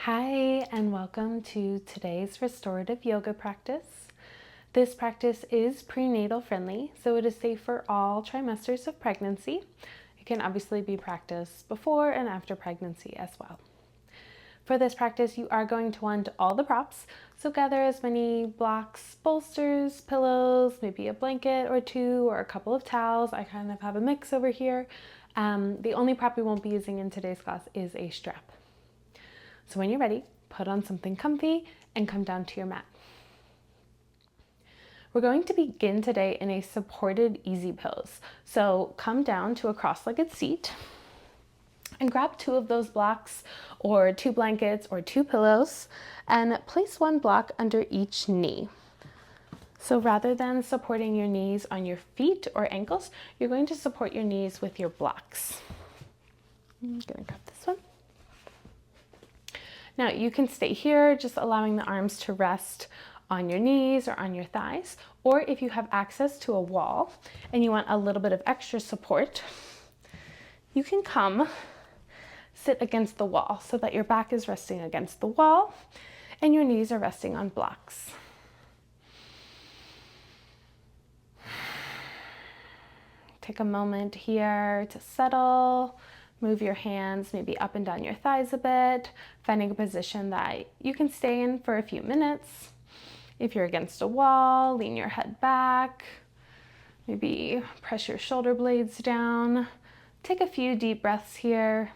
Hi, and welcome to today's restorative yoga practice. This practice is prenatal friendly, so it is safe for all trimesters of pregnancy. It can obviously be practiced before and after pregnancy as well. For this practice, you are going to want all the props, so gather as many blocks, bolsters, pillows, maybe a blanket or two, or a couple of towels. I kind of have a mix over here. The only prop we won't be using in today's class is a strap. So when you're ready, put on something comfy and come down to your mat. We're going to begin today in a supported easy pose. So come down to a cross-legged seat and grab two of those blocks or two blankets or two pillows and place one block under each knee. So rather than supporting your knees on your feet or ankles, you're going to support your knees with your blocks. I'm gonna grab this one. Now you can stay here, just allowing the arms to rest on your knees or on your thighs, or if you have access to a wall and you want a little bit of extra support, you can come sit against the wall so that your back is resting against the wall and your knees are resting on blocks. Take a moment here to settle. Move your hands maybe up and down your thighs a bit, finding a position that you can stay in for a few minutes. If you're against a wall, lean your head back. Maybe press your shoulder blades down. Take a few deep breaths here.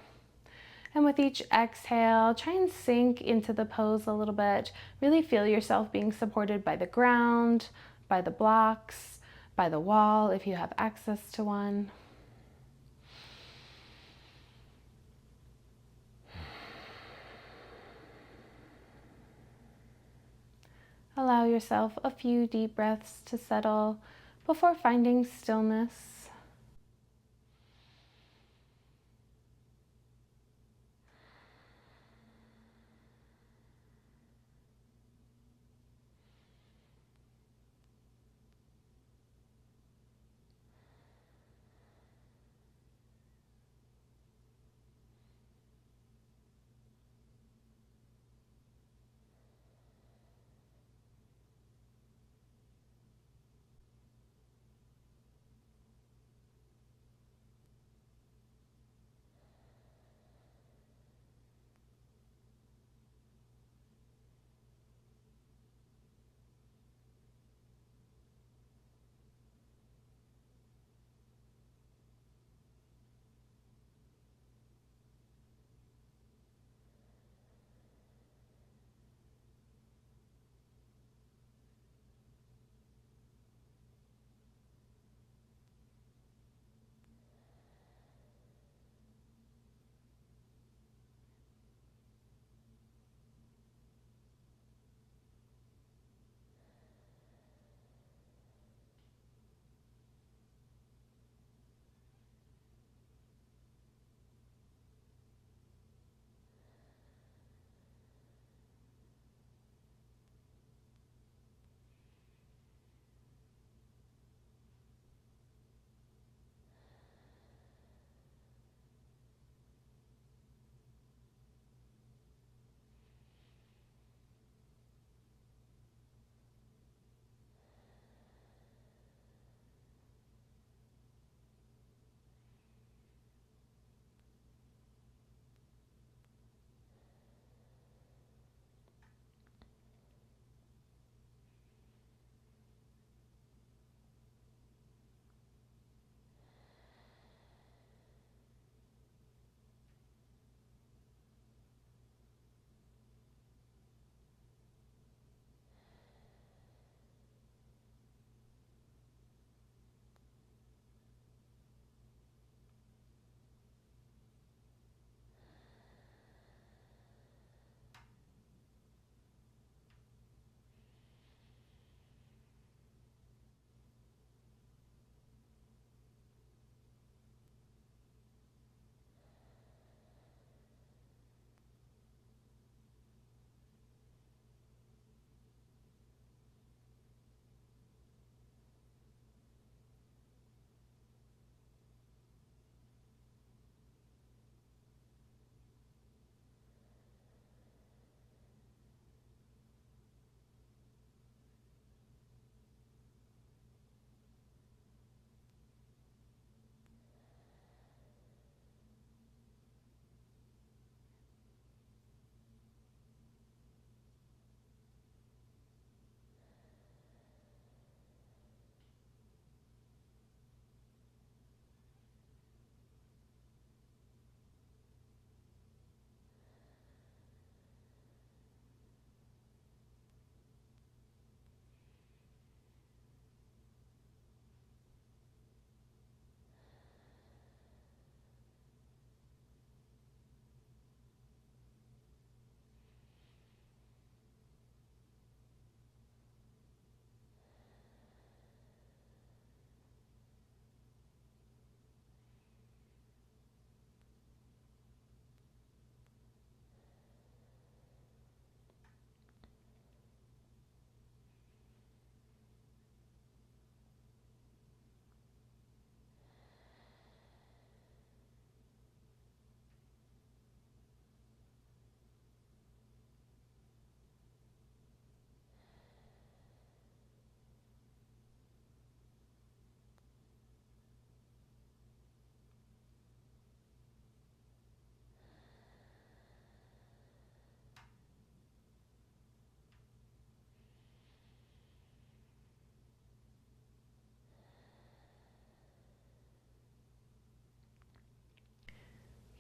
And with each exhale, try and sink into the pose a little bit. Really feel yourself being supported by the ground, by the blocks, by the wall if you have access to one. Allow yourself a few deep breaths to settle before finding stillness.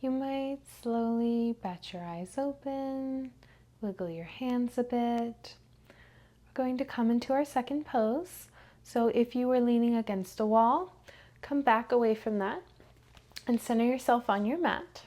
You might slowly bat your eyes open, wiggle your hands a bit. We're going to come into our second pose. So if you were leaning against a wall, come back away from that and center yourself on your mat.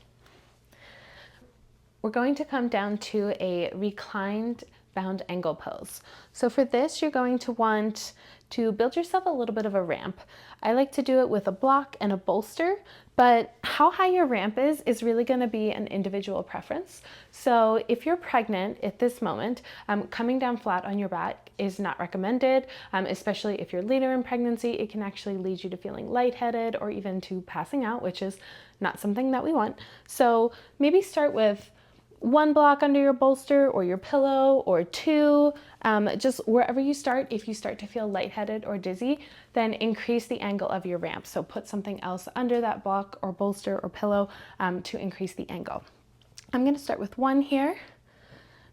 We're going to come down to a reclined bound angle pose. So for this, you're going to want to build yourself a little bit of a ramp. I like to do it with a block and a bolster, but how high your ramp is really going to be an individual preference. So if you're pregnant at this moment, coming down flat on your back is not recommended, especially if you're later in pregnancy. It can actually lead you to feeling lightheaded or even to passing out, which is not something that we want. So maybe start with one block under your bolster or your pillow, or two, just wherever you start. If you start to feel lightheaded or dizzy, then increase the angle of your ramp. So put something else under that block or bolster or pillow to increase the angle. I'm going to start with one here.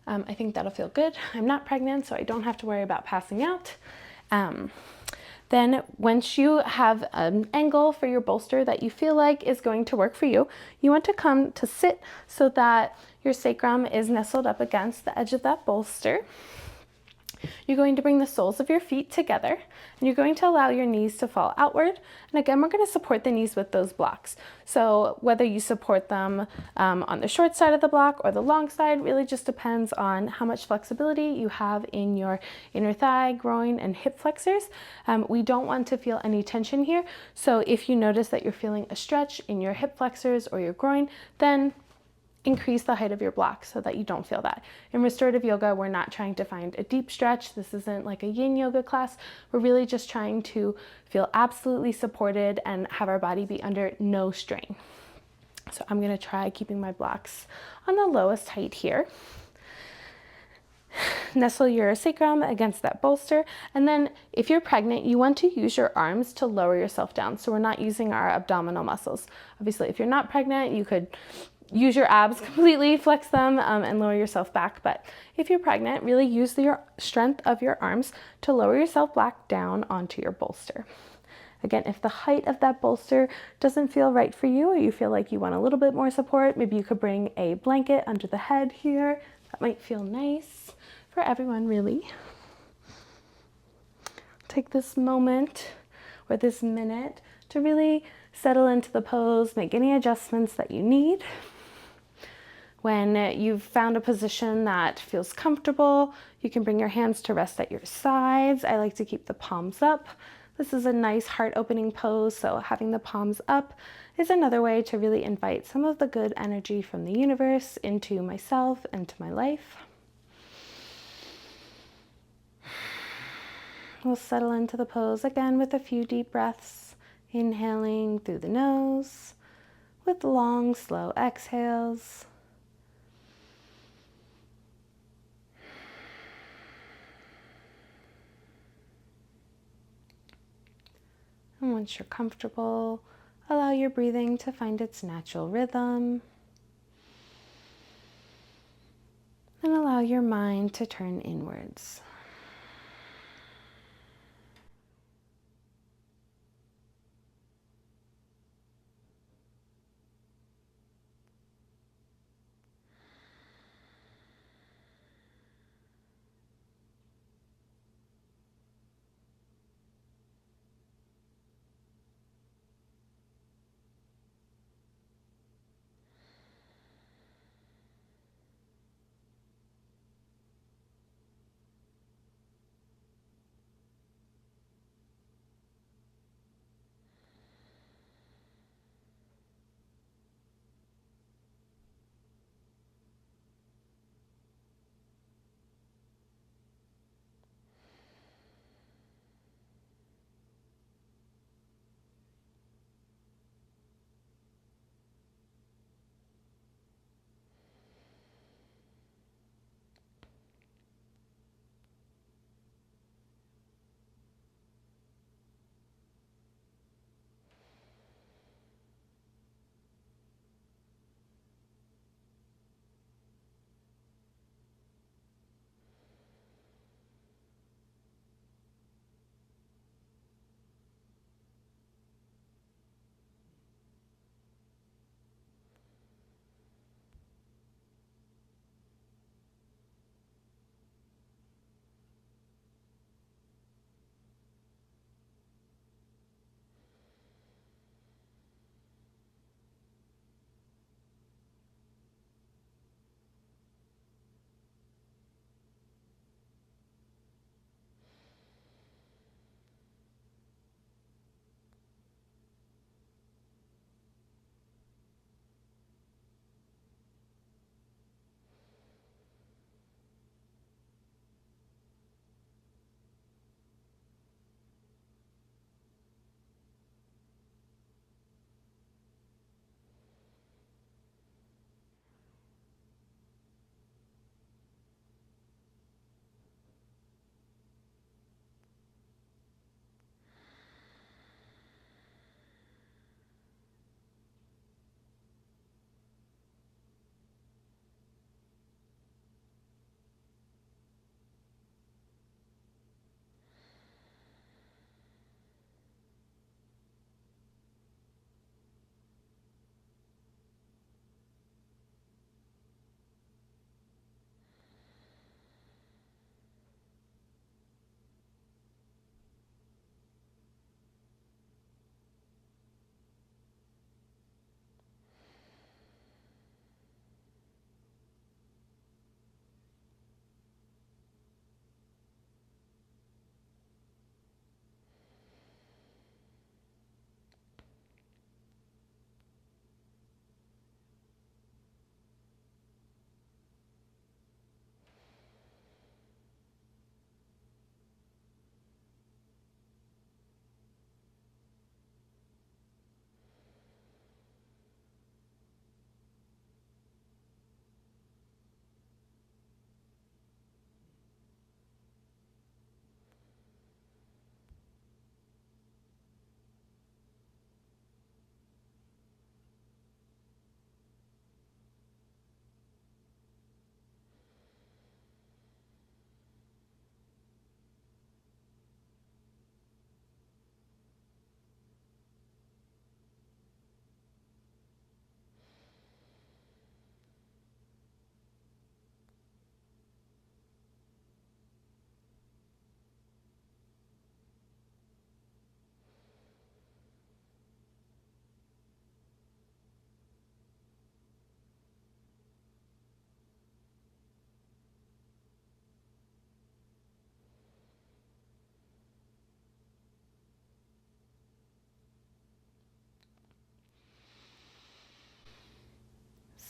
I think that'll feel good. I'm not pregnant, so I don't have to worry about passing out. Then once you have an angle for your bolster that you feel like is going to work for you, you want to come to sit so that your sacrum is nestled up against the edge of that bolster. You're going to bring the soles of your feet together, and you're going to allow your knees to fall outward. And again, we're going to support the knees with those blocks. So whether you support them on the short side of the block or the long side really just depends on how much flexibility you have in your inner thigh, groin, and hip flexors. We don't want to feel any tension here. So if you notice that you're feeling a stretch in your hip flexors or your groin, then increase the height of your block so that you don't feel that. In restorative yoga, we're not trying to find a deep stretch. This isn't like a yin yoga class. We're really just trying to feel absolutely supported and have our body be under no strain. So I'm going to try keeping my blocks on the lowest height here. Nestle your sacrum against that bolster, and then if you're pregnant, you want to use your arms to lower yourself down. So we're not using our abdominal muscles. Obviously, if you're not pregnant, you could use your abs completely, flex them, and lower yourself back. But if you're pregnant, really use the strength of your arms to lower yourself back down onto your bolster. Again, if the height of that bolster doesn't feel right for you, or you feel like you want a little bit more support, maybe you could bring a blanket under the head here. That might feel nice for everyone, really. Take this moment or this minute to really settle into the pose, make any adjustments that you need. When you've found a position that feels comfortable, you can bring your hands to rest at your sides. I like to keep the palms up. This is a nice heart-opening pose, so having the palms up is another way to really invite some of the good energy from the universe into myself and to my life. We'll settle into the pose again with a few deep breaths, inhaling through the nose with long, slow exhales. And once you're comfortable, allow your breathing to find its natural rhythm. And allow your mind to turn inwards.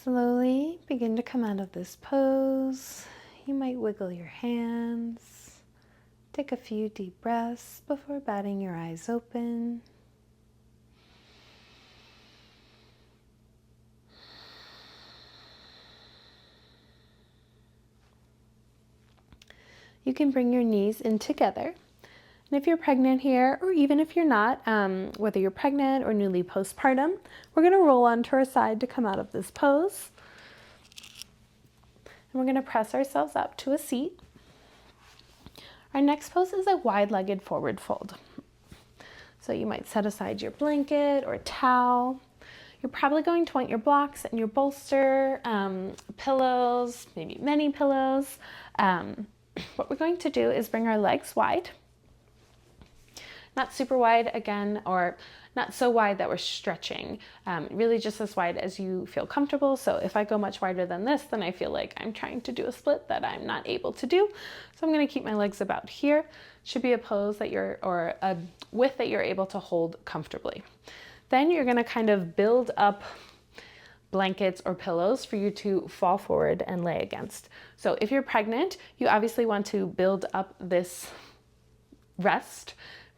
Slowly begin to come out of this pose. You might wiggle your hands. Take a few deep breaths before batting your eyes open. You can bring your knees in together. And if you're pregnant here, or even if you're not, whether you're pregnant or newly postpartum, we're going to roll onto our side to come out of this pose. And we're going to press ourselves up to a seat. Our next pose is a wide-legged forward fold. So you might set aside your blanket or towel. You're probably going to want your blocks and your bolster, pillows, maybe many pillows. What we're going to do is bring our legs wide. Not super wide again, or not so wide that we're stretching, really just as wide as you feel comfortable. So if I go much wider than this, then I feel like I'm trying to do a split that I'm not able to do. So I'm going to keep my legs about here. Should be a pose that or a width that you're able to hold comfortably. Then you're going to kind of build up blankets or pillows for you to fall forward and lay against. So if you're pregnant, you obviously want to build up this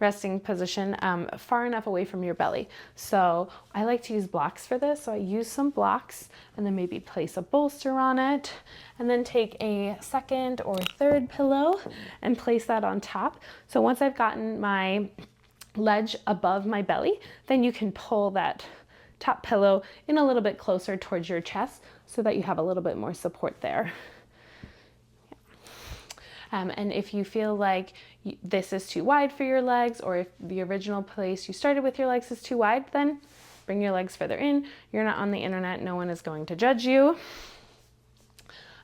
resting position far enough away from your belly. So I like to use blocks for this. So I use some blocks and then maybe place a bolster on it, and then take a second or third pillow and place that on top. So once I've gotten my ledge above my belly, then you can pull that top pillow in a little bit closer towards your chest so that you have a little bit more support there. And if you feel like this is too wide for your legs, or if the original place you started with your legs is too wide, then bring your legs further in. You're not on the internet. No one is going to judge you.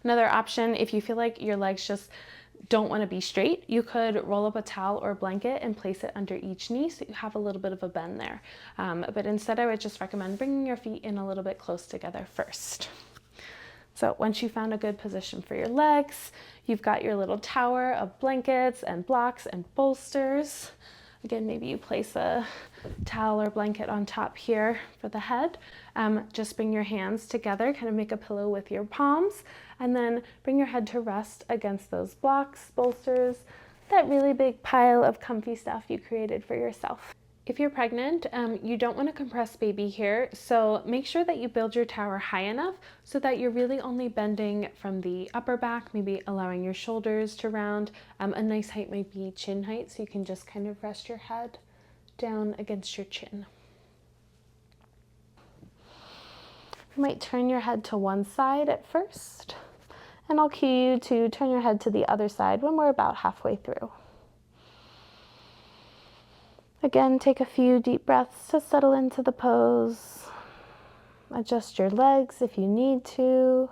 Another option, if you feel like your legs just don't want to be straight, you could roll up a towel or a blanket and place it under each knee so you have a little bit of a bend there. But instead, I would just recommend bringing your feet in a little bit close together first. So once you found a good position for your legs, you've got your little tower of blankets and blocks and bolsters. Again, maybe you place a towel or blanket on top here for the head. Just bring your hands together, kind of make a pillow with your palms, and then bring your head to rest against those blocks, bolsters, that really big pile of comfy stuff you created for yourself. If you're pregnant, you don't want to compress baby here, so make sure that you build your tower high enough so that you're really only bending from the upper back, maybe allowing your shoulders to round. A nice height might be chin height, so you can just kind of rest your head down against your chin. You might turn your head to one side at first, and I'll cue you to turn your head to the other side when we're about halfway through. Again, take a few deep breaths to settle into the pose. Adjust your legs if you need to.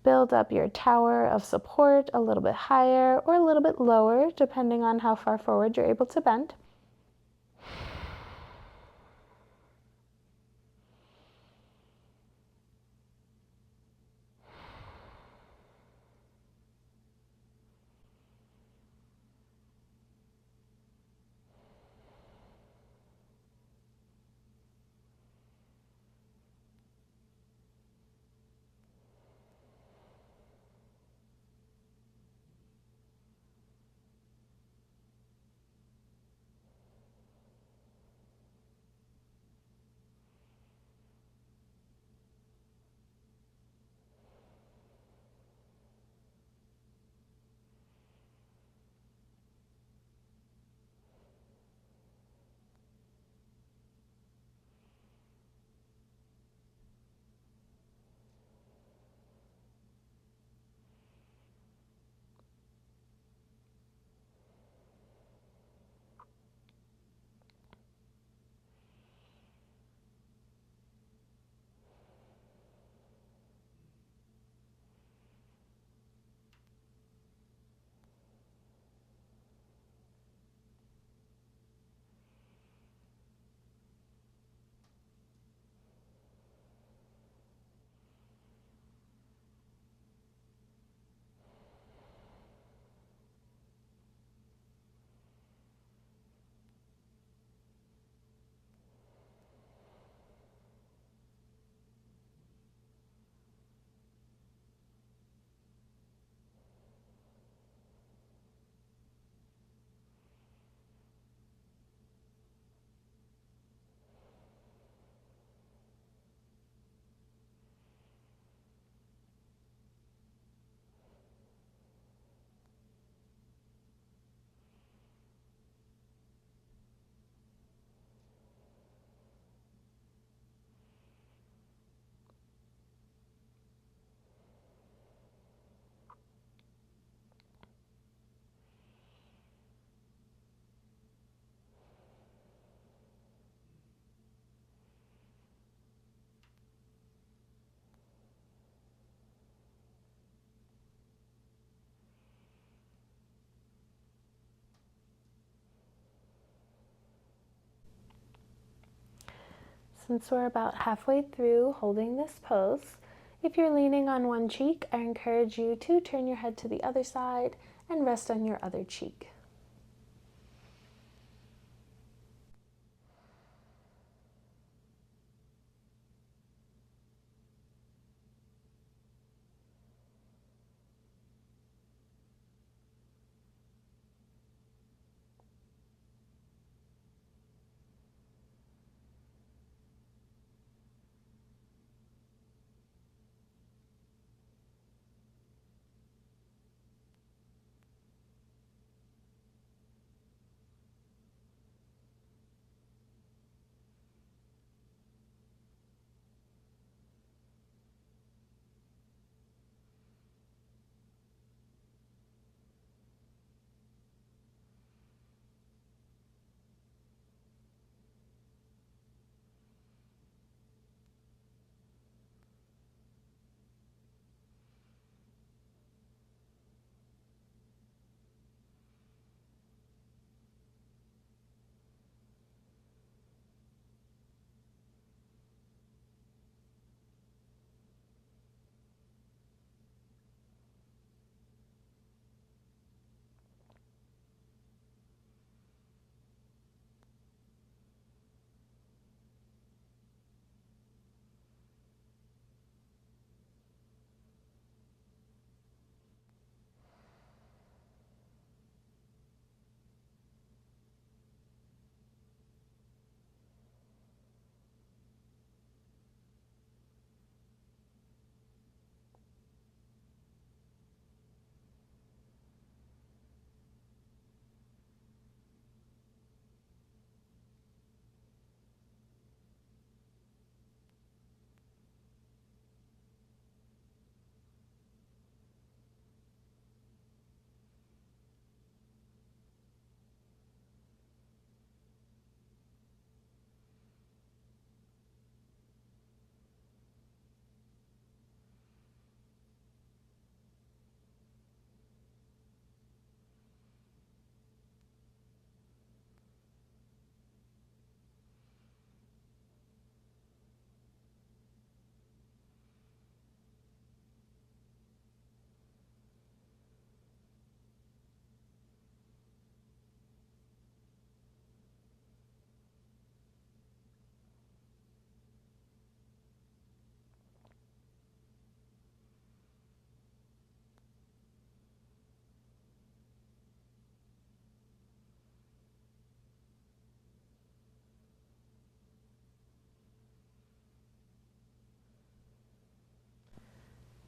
Build up your tower of support a little bit higher or a little bit lower, depending on how far forward you're able to bend. Since we're about halfway through holding this pose, if you're leaning on one cheek, I encourage you to turn your head to the other side and rest on your other cheek.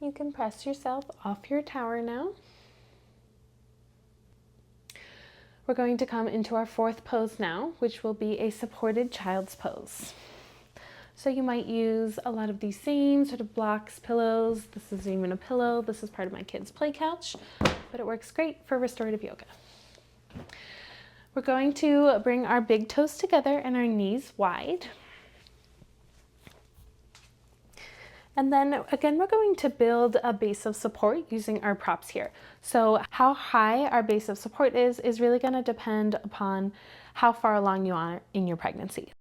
You can press yourself off your tower now. We're going to come into our fourth pose now, which will be a supported child's pose. So you might use a lot of these same sort of blocks, pillows. This isn't even a pillow. This is part of my kid's play couch, but it works great for restorative yoga. We're going to bring our big toes together and our knees wide. And then again, we're going to build a base of support using our props here. So how high our base of support is really going to depend upon how far along you are in your pregnancy.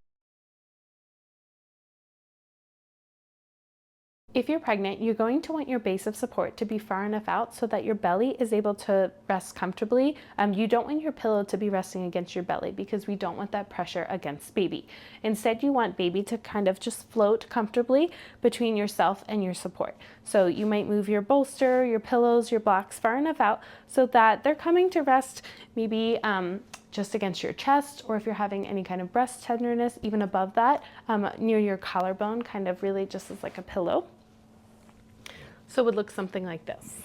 If you're pregnant, you're going to want your base of support to be far enough out so that your belly is able to rest comfortably. You don't want your pillow to be resting against your belly because we don't want that pressure against baby. Instead, you want baby to kind of just float comfortably between yourself and your support. So you might move your bolster, your pillows, your blocks far enough out so that they're coming to rest maybe just against your chest, or if you're having any kind of breast tenderness, even above that, near your collarbone, kind of really just as like a pillow. So it would look something like this.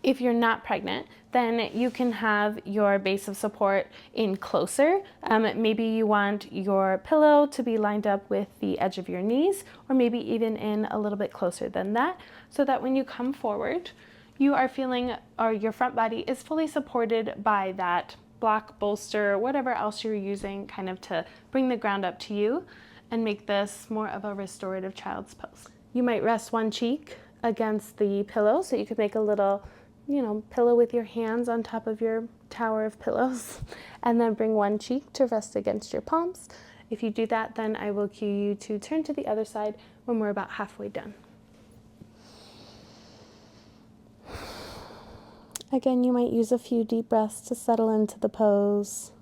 If you're not pregnant, then you can have your base of support in closer. Maybe you want your pillow to be lined up with the edge of your knees, or maybe even in a little bit closer than that, so that when you come forward, you are feeling, or your front body is fully supported by that block, bolster, whatever else you're using kind of to bring the ground up to you and make this more of a restorative child's pose. You might rest one cheek against the pillow so you could make a little pillow with your hands on top of your tower of pillows, and then bring one cheek to rest against your palms. If you do that, then I will cue you to turn to the other side when we're about halfway done. Again, you might use a few deep breaths to settle into the pose.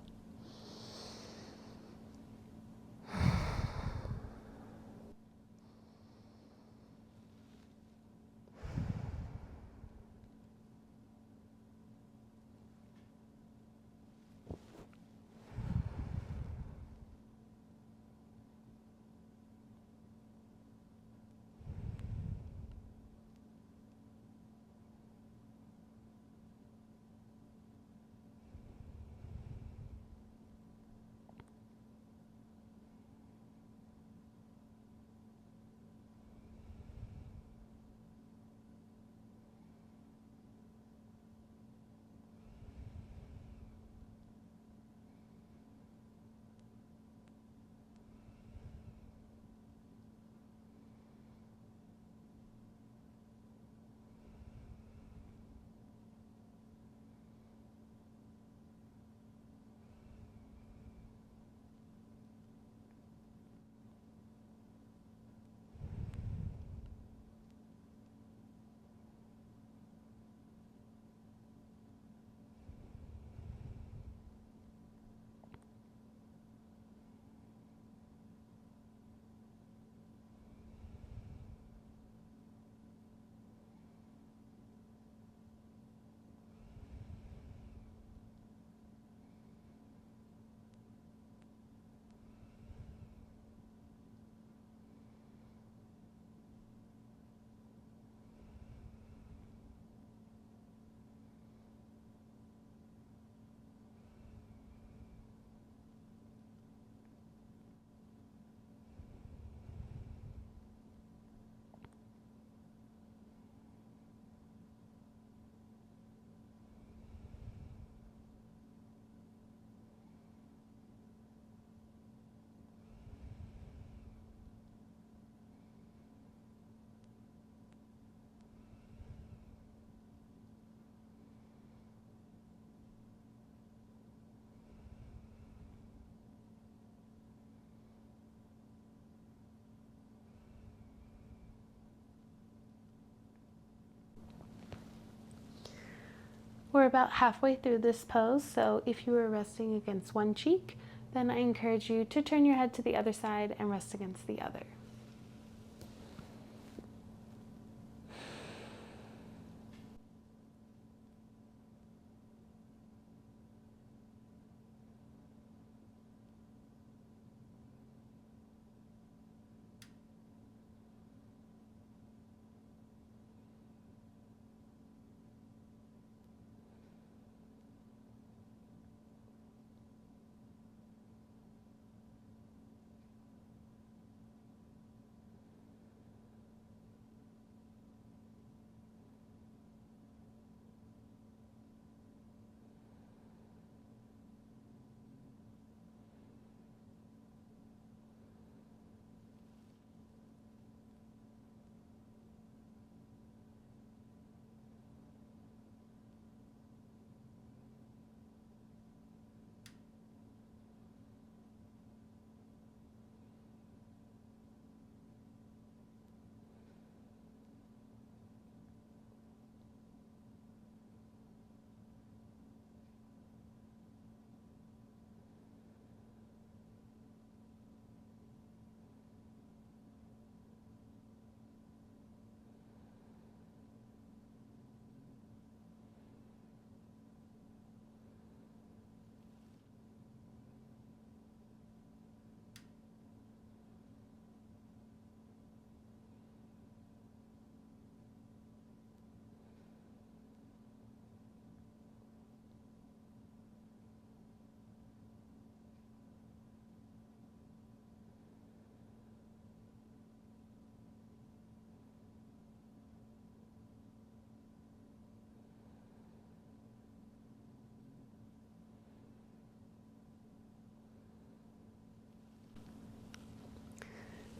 We're about halfway through this pose, so if you were resting against one cheek, then I encourage you to turn your head to the other side and rest against the other.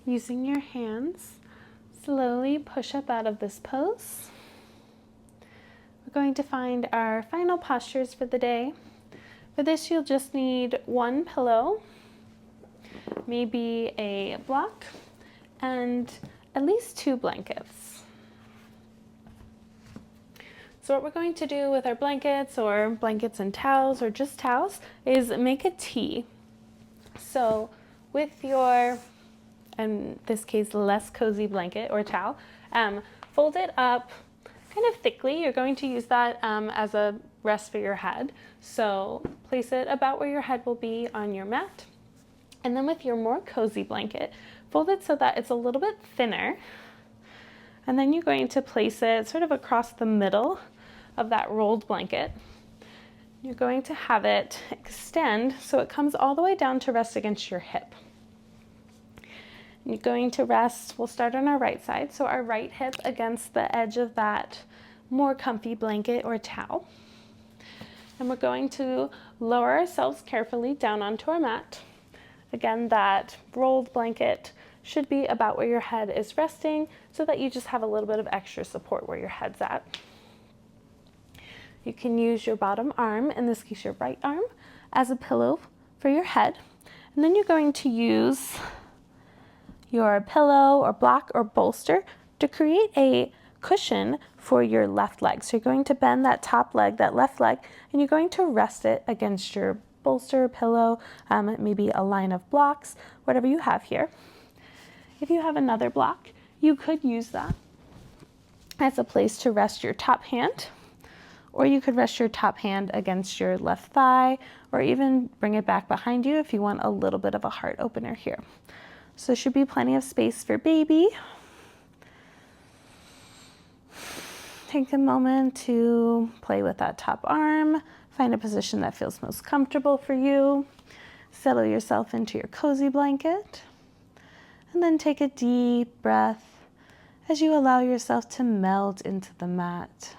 Using your hands, slowly push up out of this pose. We're going to find our final postures for the day. For this, you'll just need one pillow, maybe a block, and at least 2 blankets. So what we're going to do with our blankets or blankets and towels or just towels is make a T. So with your, in this case, less cozy blanket or towel, fold it up kind of thickly. You're going to use that as a rest for your head. So place it about where your head will be on your mat. And then with your more cozy blanket, fold it so that it's a little bit thinner. And then you're going to place it sort of across the middle of that rolled blanket. You're going to have it extend so it comes all the way down to rest against your hip. You're going to rest, we'll start on our right side, so our right hip against the edge of that more comfy blanket or towel. And we're going to lower ourselves carefully down onto our mat. Again, that rolled blanket should be about where your head is resting so that you just have a little bit of extra support where your head's at. You can use your bottom arm, in this case your right arm, as a pillow for your head. And then you're going to use your pillow or block or bolster to create a cushion for your left leg. So you're going to bend that top leg, that left leg, and you're going to rest it against your bolster, pillow, maybe a line of blocks, whatever you have here. If you have another block, you could use that as a place to rest your top hand, or you could rest your top hand against your left thigh, or even bring it back behind you if you want a little bit of a heart opener here. So there should be plenty of space for baby. Take a moment to play with that top arm. Find a position that feels most comfortable for you. Settle yourself into your cozy blanket. And then take a deep breath as you allow yourself to melt into the mat.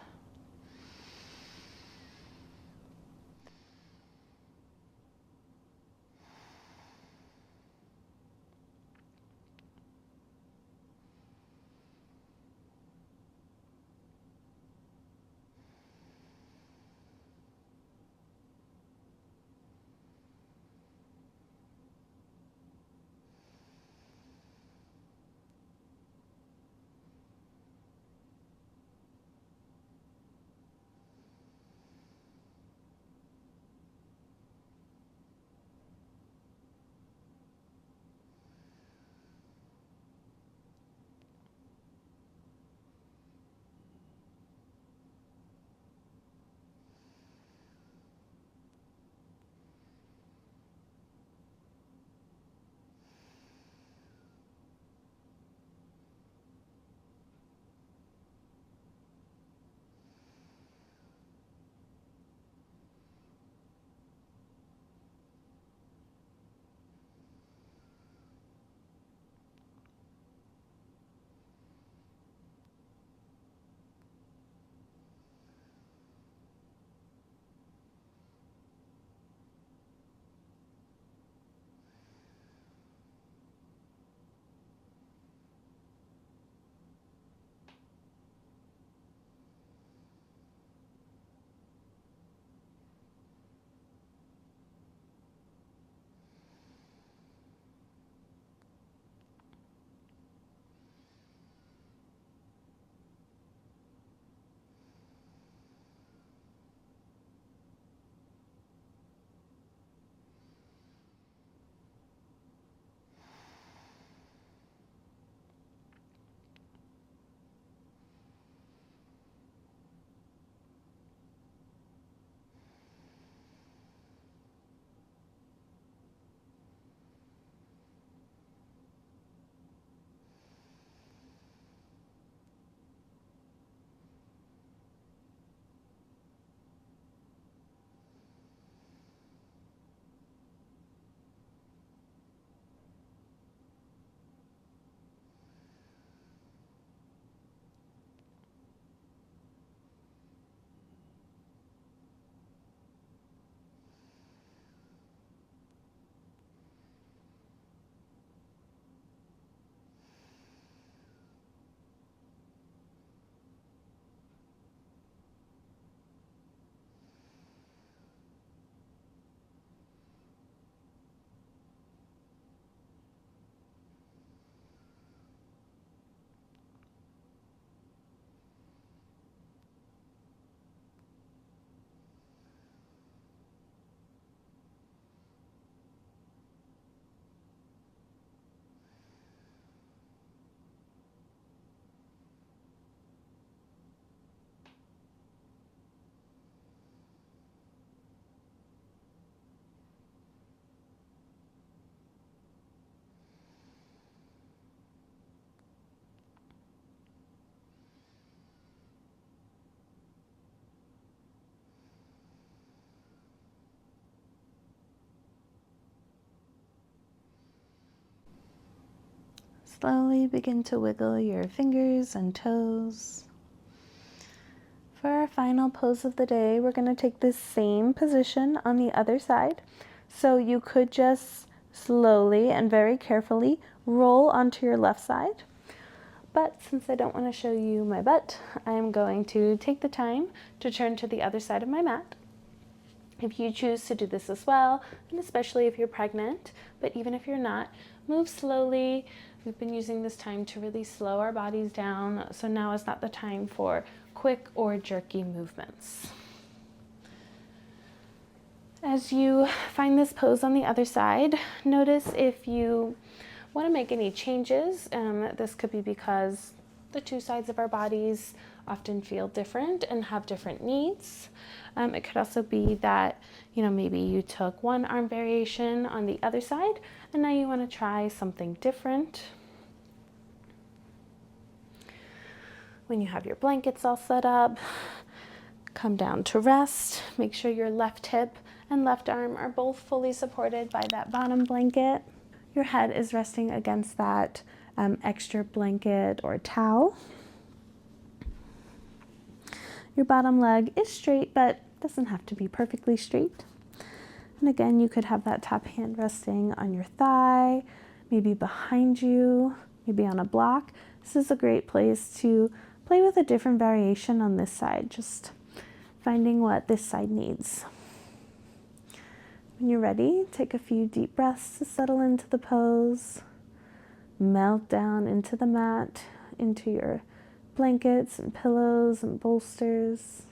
Slowly begin to wiggle your fingers and toes. For our final pose of the day, we're going to take this same position on the other side. So you could just slowly and very carefully roll onto your left side. But since I don't want to show you my butt, I'm going to take the time to turn to the other side of my mat. If you choose to do this as well, and especially if you're pregnant, but even if you're not, move slowly. We've been using this time to really slow our bodies down, so now is not the time for quick or jerky movements. As you find this pose on the other side, notice if you want to make any changes. This could be because the two sides of our bodies often feel different and have different needs. It could also be that, maybe you took one arm variation on the other side and now you want to try something different. When you have your blankets all set up, come down to rest. Make sure your left hip and left arm are both fully supported by that bottom blanket. Your head is resting against that extra blanket or towel. Your bottom leg is straight, but doesn't have to be perfectly straight. And again, you could have that top hand resting on your thigh, maybe behind you, maybe on a block. This is a great place to play with a different variation on this side, just finding what this side needs. When you're ready, take a few deep breaths to settle into the pose. Melt down into the mat, into your blankets and pillows and bolsters.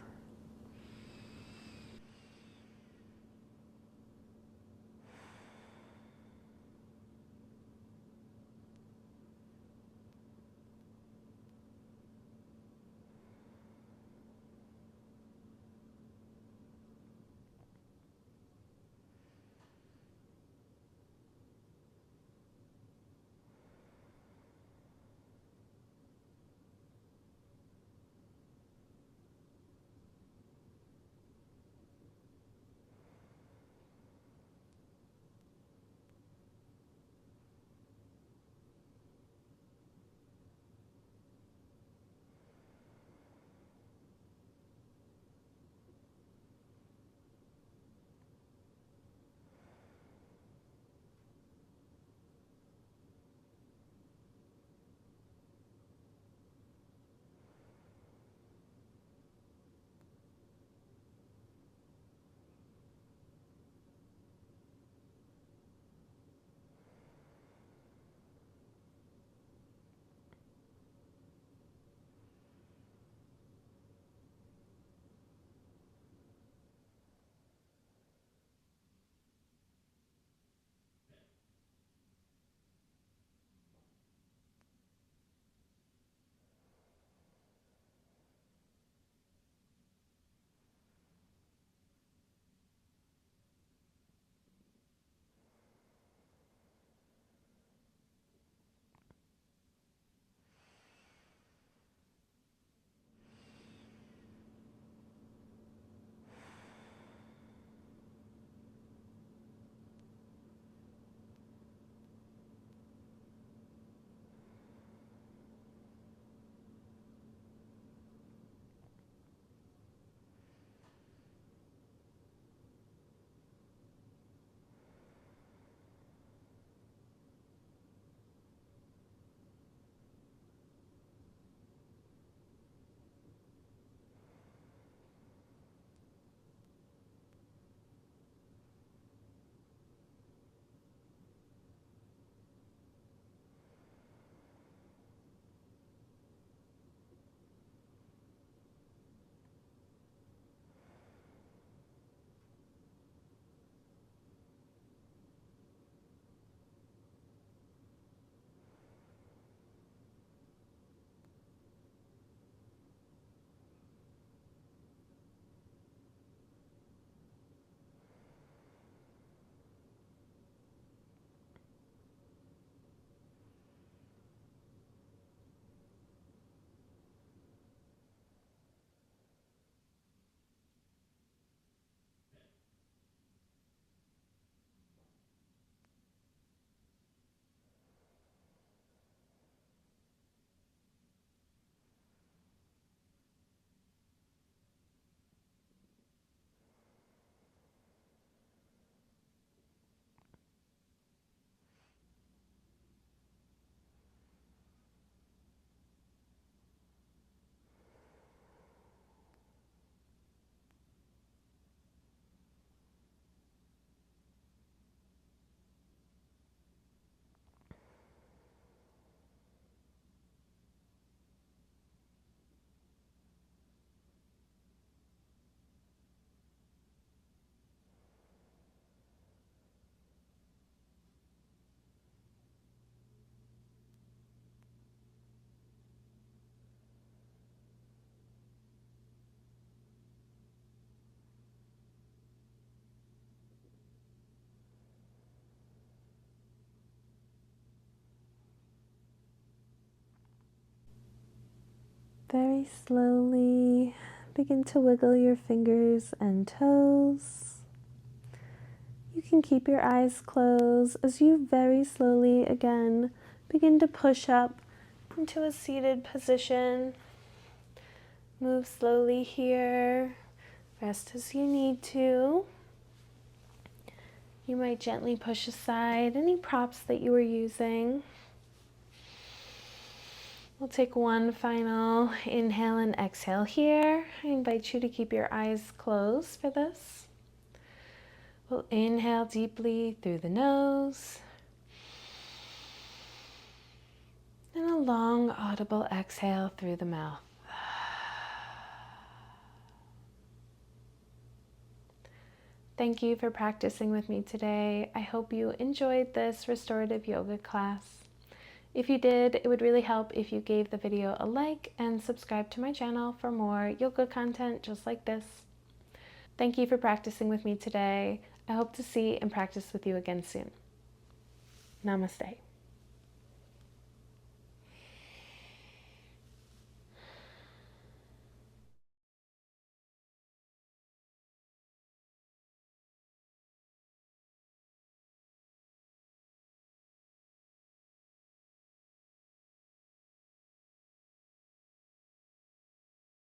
Very slowly begin to wiggle your fingers and toes. You can keep your eyes closed as you very slowly again begin to push up into a seated position. Move slowly here. Rest as you need to. You might gently push aside any props that you were using. We'll take one final inhale and exhale here. I invite you to keep your eyes closed for this. We'll inhale deeply through the nose. And a long audible exhale through the mouth. Thank you for practicing with me today. I hope you enjoyed this restorative yoga class. If you did, it would really help if you gave the video a like and subscribe to my channel for more yoga content just like this. Thank you for practicing with me today. I hope to see and practice with you again soon. Namaste.